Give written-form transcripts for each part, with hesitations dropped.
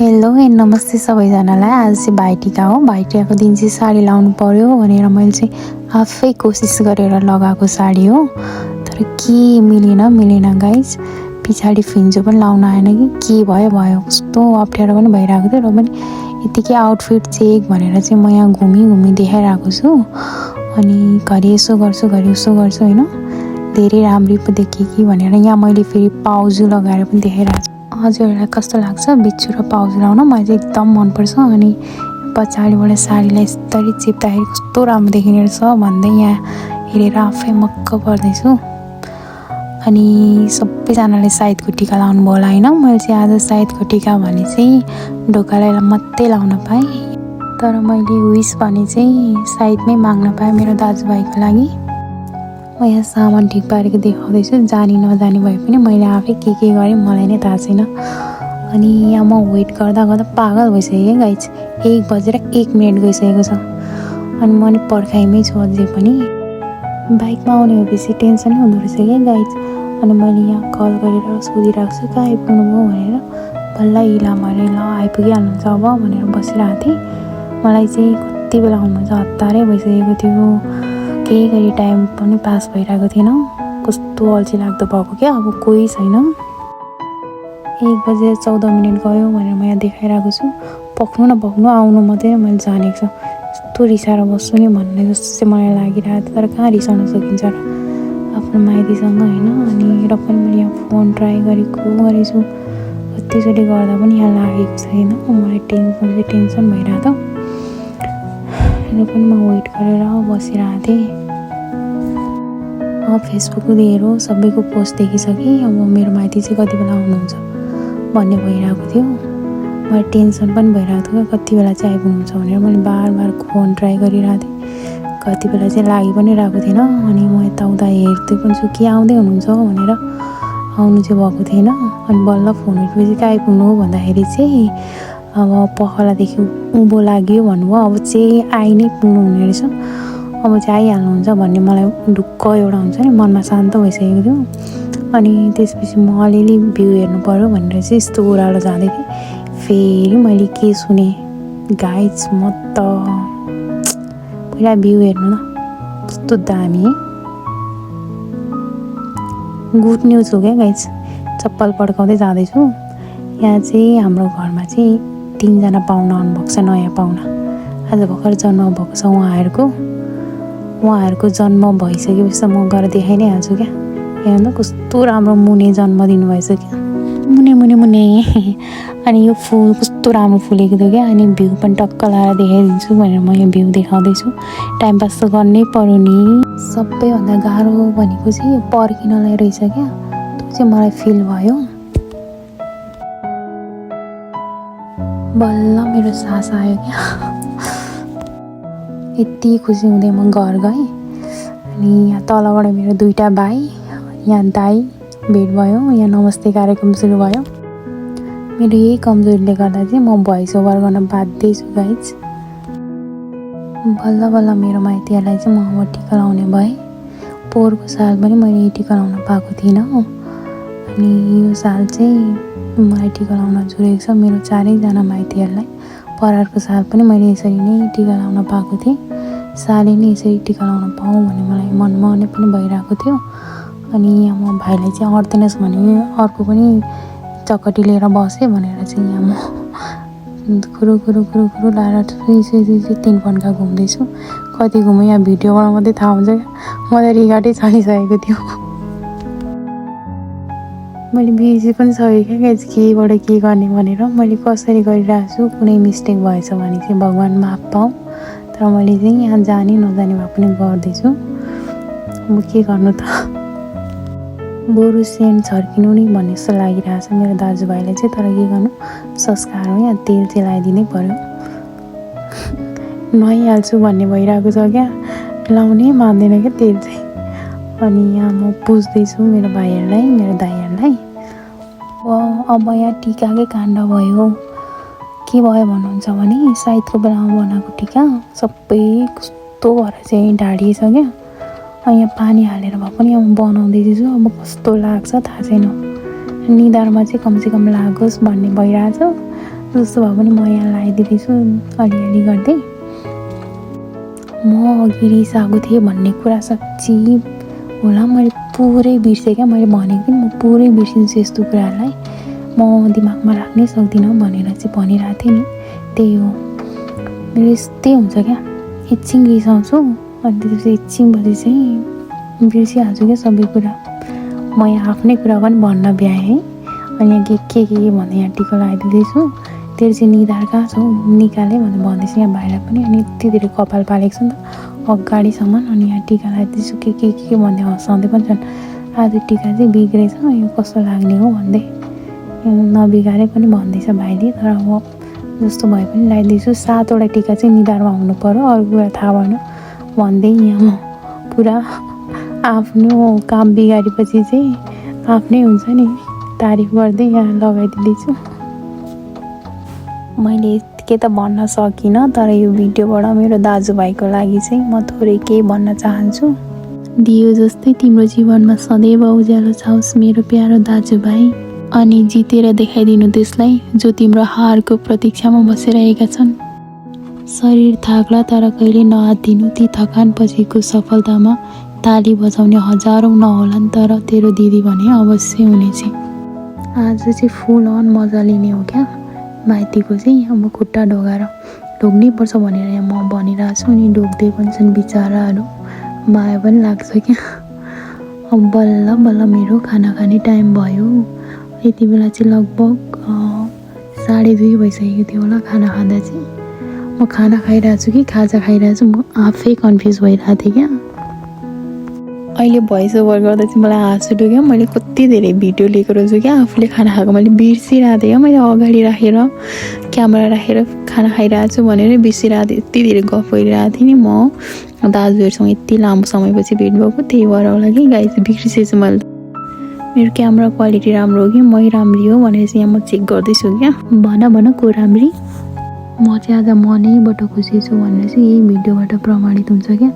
Hello and नमस्ते सबैजनालाई। आज चाहिँ भाइटिका हो। भाइटिकाको दिन चाहिँ साडी लाउनु पर्यो भनेर मैले चाहिँ आफै कोसिस गरेर लगाएको साडी हो। तर के मिलेन गाइज। पछाडि फिन्जो पनि लाउन आएन कि के भयो कस्तो अप्ठ्यारो पनि भइरहेको थियो। र पनि यतिकै आउटफिट चेक भनेर चाहिँ म यहाँ घुमी देखाइरहेको छु। अनि घरि यसो गर्छु घरि उसो गर्छु होइन, धेरै राम्री पो देखेँ कि भनेर यहाँ मैले फेरि पाउजु लगाएर पनि देखाइरहेको छु। हजुरहरूलाई कस्तो लाग्छ बिच्छु र पाउजु लाउन? मलाई चाहिँ एकदम मनपर्छ। अनि पछाडिबाट साडीलाई यसरी चिप्दाखेरि कस्तो राम्रो देखिने रहेछ भन्दै यहाँ हेरेर आफै मक्क पर्दैछु। अनि सबैजनाले साइदको टिका लाउनु भयो होला होइन। मैले चाहिँ आज साइदको टिका भने चाहिँ ढोकालाई मात्रै लाउन पाएँ। तर मैले विस भने चाहिँ साइदमै माग्न पाएँ मेरो दाजुभाइको लागि। म यहाँ सामान ठिक पारेको देखाउँदैछु। जानी नजानी भए पनि मैले आफै के गरेँ मलाई नै थाहा छैन। अनि यहाँ म वेट गर्दा पागल भइसकेँ गाइज। 1:01 गइसकेको छ। अनि म नि पर्खाइमै छु अझै पनि। बाइकमा आउने भएपछि टेन्सनै हुँदो रहेछ क्या गाइज। अनि मैले यहाँ कल गरेर सोधिरहेको छु कहाँ आइपुग्नु भयो भनेर। बल्ल इला मरे ल आइपुगिहाल्नुहुन्छ अब भनेर बसिरहेको थिएँ। मलाई चाहिँ कति बेला आउनुहुन्छ हतारै भइसकेको थियो। केही गरी टाइम पनि पास भइरहेको थिएन। कस्तो अल्छी लाग्दो भएको क्या। अब कोही छैन। 1:14 गयो भनेर म यहाँ देखाइरहेको छु। पक्नु आउनु मात्रै मैले जानेको छु। यस्तो रिसाएर बस्छु नि भन्ने जस्तो चाहिँ मलाई लागिरहेको थियो। तर कहाँ रिसाउन सकिन्छ र आफ्नो माइतीसँग होइन। अनि र पनि मैले यहाँ फोन ट्राई गरेको छु। कतिचोटि गर्दा पनि यहाँ लागेको छैन। मलाई टेन्सन भइरहेको थियो। र पनि म वेट गरेर बसिरहेको थिएँ। फेसबुकको हेरो सबैको पोस्ट देखिसकेँ। अब मेरो माइती चाहिँ कति बेला आउनुहुन्छ भन्ने भइरहेको थियो। मलाई टेन्सन पनि भइरहेको थियो कति बेला चाहिँ आइपुग्नुहुन्छ भनेर। मैले बार फोन ट्राई गरिरहेको थिएँ। कति बेला चाहिँ लागि पनि रहेको थिएन। अनि म यताउता हेर्दै पनि छु के आउँदै हुनुहुन्छ भनेर। आउनु चाहिँ भएको थिएन। अनि बल्ल फोन उठेपछि कहाँ आइपुग्नु हो भन्दाखेरि चाहिँ अब पखलादेखि उँभो लाग्यो भन्नुभयो। अब चाहिँ आइ नै पुग्नु हुने रहेछ। अब चाहिँ आइहाल्नुहुन्छ भन्ने मलाई ढुक्क एउटा हुन्छ नि मनमा शान्त भइसकेको थियो। अनि त्यसपछि म अलिअलि भ्यू हेर्नु पऱ्यो भनेर चाहिँ यस्तो ओह्रालो जाँदै थिएँ। फेरि मैले के सुने गाइज, म त पहिला भ्यू हेर्नु न कस्तो दामी। गुड न्युज हो क्या गाइज। चप्पल पड्काउँदै जाँदैछु। यहाँ चाहिँ हाम्रो घरमा चाहिँ 3जना पाहुना आउनुभएको छ, नयाँ पाहुना। आज भर्खर जन्म भएको छ उहाँहरूको जन्म भइसकेपछि म गएर देखाइ नै हाल्छु क्या। हेर्नु कस्तो राम्रो मुने जन्म दिनुभएछ क्या। मुने अनि यो फुल कस्तो राम्रो फुलेको थियो क्या। अनि भ्यू पनि टक्क लाएर देखाइदिन्छु भनेर म यो भ्यू देखाउँदैछु। टाइम पास त गर्नै पर्यो नि। सबैभन्दा गाह्रो भनेको चाहिँ पर्खिनलाई रहेछ क्या। त्यो चाहिँ मलाई फिल भयो। बल्ल मेरो सास आयो क्या। यति खुसी हुँदै म घर गएँ। अनि यहाँ तलबाट मेरो 2टा भाइ, यहाँ दाइ भेट भयो। यहाँ नमस्ते कार्यक्रम सुरु भयो। मेरो यही कमजोरीले गर्दा चाहिँ म भोइस ओभर गर्न बाध्य छु गाइज। बल्ल मेरो माइतीहरूलाई चाहिँ म अब टिका लाउने भएँ। पोहोरको साल पनि मैले टिका लाउन पाएको थिइनँ। अनि यो साल चाहिँ मलाई टिका लाउन जुरेको छ मेरो 4जना माइतीहरूलाई। परारको साल पनि मैले यसरी नै टिका लाउन पाएको थिएँ। सालै नै यसरी टिका लाउन पाऊँ भन्ने मलाई मनमा नै पनि भइरहेको थियो। अनि यहाँ म भाइलाई चाहिँ अड्दैनस् भने अर्को पनि चकटी लिएर बसेँ भनेर चाहिँ यहाँ म खुरु लाएर 3 पन्का घुम्दैछु। कति घुमेँ यहाँ भिडियोबाट मात्रै थाहा हुन्छ क्या। म त रिगाटै चलिसकेको थियो। मैले बिर्सी पनि सकेँ क्या गाइज केबाट के गर्ने भनेर। मैले कसरी गरिरहेको छु कुनै मिस्टेक भएछ भने चाहिँ भगवान् माफ पाऊँ। तर मैले चाहिँ यहाँ जानी नजानी भए पनि गर्दैछु। अब के गर्नु त। बरु सेन्ट छर्किनु नि भन्ने जस्तो लागिरहेको छ मेरो दाजुभाइलाई चाहिँ। तर के गर्नु संस्कार हो। यहाँ तेल चाहिँ लगाइदिनै पर्यो। नुहाइहाल्छु भन्ने भइरहेको छ क्या। लाउनै मान्दैन क्या तेल चाहिँ। अनि यहाँ म पुज्दैछु मेरो भाइहरूलाई मेरो दाइहरूलाई। अब यहाँ टिकाकै काण्ड भयो। के भयो भन्नुहुन्छ भने साइदको बेलामा बनाएको टिका सबै कस्तो भएर चाहिँ ढाडिएछ क्या। यहाँ पानी हालेर भए पनि अब बनाउँदैछु। अब कस्तो लाग्छ थाहा छैन। निधारमा चाहिँ कमसेकम लागोस् भन्ने भइरहेछ। जस्तो भए पनि म यहाँ लगाइदिँदैछु अलिअलि गर्दै। म अघि रिसाएको थिएँ भन्ने कुरा साँच्ची होला मैले पुरै बिर्सेँ क्या। मैले भनेको थिएँ म पुरै बिर्सिन्छु यस्तो कुराहरूलाई, म दिमागमा राख्नै सक्दिनँ भनेर चाहिँ भनिरहेको थिएँ नि। त्यही हो, मेरो यस्तै हुन्छ क्या, एकछिन रिसाउँछु अनि त्यसपछि एकछिनपछि चाहिँ बिर्सिहाल्छु क्या सबै कुरा। म यहाँ आफ्नै कुरा पनि भन्न भ्याएँ है। अनि यहाँ के भन्दै यहाँ टिका लगाइदिँदैछु। तेरो चाहिँ निधार कहाँ छौ, निकाले भनेर भन्दैछु यहाँ भाइलाई पनि। अनि यति धेरै कपाल पालेको छ नि त अगाडिसम्म। अनि यहाँ टिका लगाइदिँदैछु के भन्दै हँसाउँदै पनि छन्। आज टिका चाहिँ बिग्रेछ, यो कस्तो लाग्ने हो भन्दै, नबिगारे पनि भन्दैछ भाइले। तर अब जस्तो भए पनि लगाइदिन्छु। 7वटा टिका चाहिँ निधारमा हुनु पर्यो, अरू कुरा थाहा भएन भन्दै यहाँ म पुरा आफ्नो काम बिगारेपछि चाहिँ आफ्नै हुन्छ नि तारिफ गर्दै यहाँ लगाइदिँदैछु। मैले यतिकै त भन्न सकिनँ, तर यो भिडियोबाट मेरो दाजुभाइको लागि चाहिँ म थोरै केही भन्न चाहन्छु। दियो जस्तै तिम्रो जीवनमा सदैव उज्यालो छाओस् मेरो प्यारो दाजुभाइ, अनि जितेर देखाइदिनु त्यसलाई जो तिम्रो हारको प्रतीक्षामा बसिरहेका छन्। शरीर थाक्ला तर कहिले नआत्तिनु, ती थकान पछिको सफलतामा ताली बजाउने हजारौँ नहोलान्, तर तेरो दिदी भने अवश्य हुनेछ। आज चाहिँ फुल अन मजा लिने हो क्या। माइतीको चाहिँ अब खुट्टा ढोगाएर ढोग्नै पर्छ भनेर यहाँ म भनिरहेको छु, अनि ढोग्दै पनि छन् बिचराहरू, माया पनि लाग्छ क्या। अब बल्ल बल्ल मेरो खाना खाने टाइम भयो। यति बेला चाहिँ लगभग 2:30 भइसकेको थियो होला खाना खाँदा चाहिँ। म खाना खाइरहेको छु कि खाजा खाइरहेको छु म आफै कन्फ्युज भइरहेको थिएँ क्या। अहिले भोइस ओभर गर्दा चाहिँ मलाई हाँस उठ्यो क्या। मैले कति धेरै भिडियो लिएको रहेछु क्या आफूले खाना खाएको, मैले बिर्सिरहेको थिएँ क्या। मैले अगाडि राखेर क्यामेरा राखेर खाना खाइरहेको छु भनेर बिर्सिरहेको थिएँ। यति धेरै गफ गरिरहेको थिएँ नि म दाजुहरूसँग, यति लामो समयपछि भेट भएको। त्यही भएर होला कि गाइस बिर्सिएछु मैले। मेरो क्यामेरा क्वालिटी राम्रो हो कि मै राम्री हो भनेर चाहिँ यहाँ म चेक गर्दैछु क्या। भन को राम्री। म चाहिँ आज मनैबाट खुसी छु भनेर चाहिँ यही भिडियोबाट प्रमाणित हुन्छ क्या।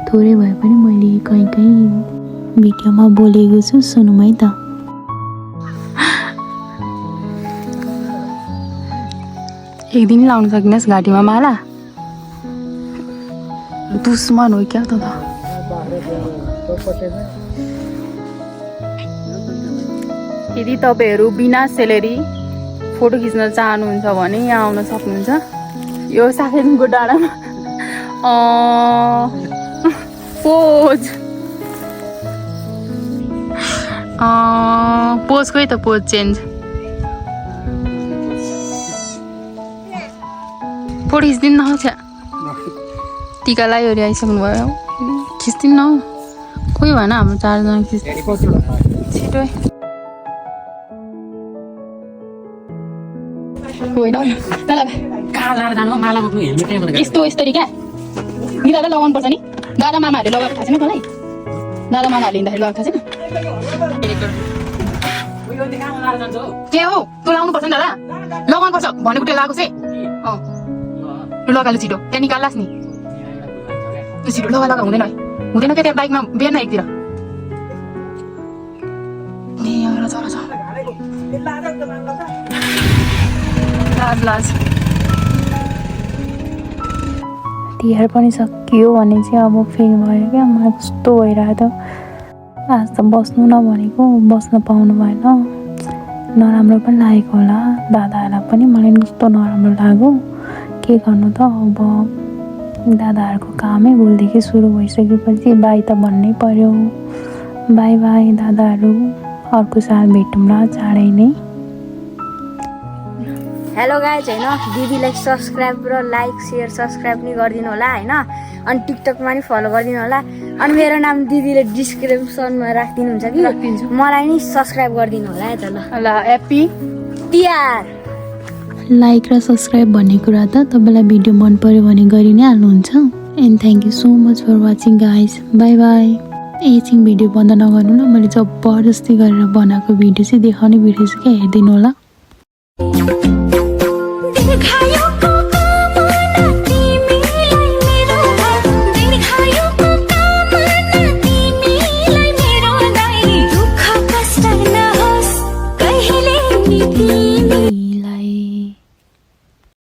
थोरै भए पनि मैले कहीँ भिडियोमा बोलेको छु, सुनौँ है त। एक दिन लाउन सकिनस् घाँटीमा माला, दुश्मन हो क्या त। यदि तपाईँहरू बिना सेलेरी फोटो खिच्न चाहनुहुन्छ भने यहाँ आउन सक्नुहुन्छ। यो साखेदेखिको डाँडामा पोज खोइ त, पोज चेन्ज। फोटो खिच्दिनु न, टिका लगाइवरि आइसक्नु भयो, खिच्दिनु न। कोही भएन हाम्रो 4जना छिटो यस्तो क्या। निधार लगाउनु पर्छ नि, दादा मामाहरूले लगाएको थाहा छैन तँलाई? दादा मामाहरूले हिँड्दाखेरि लगाएको थाहा छैन? के हो तँ लाउनु पर्छ नि दादा, लगाउनु पर्छ भनेको त्यो लगाएको चाहिँ लगालु छिटो, त्यहाँ निकाल्लास् नि छिटो। लगा हुँदैन हुँदैन क्या, त्यहाँ बाइकमा बिहान एकतिर लाज। तिहार पनि सकियो भने चाहिँ अब फेरि भयो क्या। मलाई कस्तो भइरहेको थियो। आज त बस्नु नभनेको बस्न पाउनु भएन, नराम्रो पनि लागेको होला दादाहरूलाई पनि, मलाई पनि कस्तो नराम्रो लाग्यो। के गर्नु त अब, दादाहरूको कामै भुलदेखि सुरु भइसकेपछि बाई त भन्नै पर्यो। बाई बाई दादाहरू, अर्को साल भेटौँला चाँडै नै। हेलो गाइज, होइन दिदीलाई सब्सक्राइब र लाइक सेयर सब्सक्राइब पनि गरिदिनु होला होइन। अनि टिकटकमा पनि फलो गरिदिनु होला। अनि मेरो नाम दिदीले डिस्क्रिप्सनमा राखिदिनुहुन्छ कि, मलाई नि सब्सक्राइब गरिदिनु होला है त। ल ह्याप्पी तिहार। लाइक र सब्सक्राइब भन्ने कुरा त तपाईँलाई भिडियो मन पर्यो भने गरि नै हाल्नुहुन्छ। And thank you so much for watching guys, bye bye. एकछिन भिडियो बन्द नगर्नु ल, मैले जबरजस्ती गरेर बनाएको भिडियो चाहिँ देखाउने भिडियो चाहिँ क्या, हेरिदिनु होला।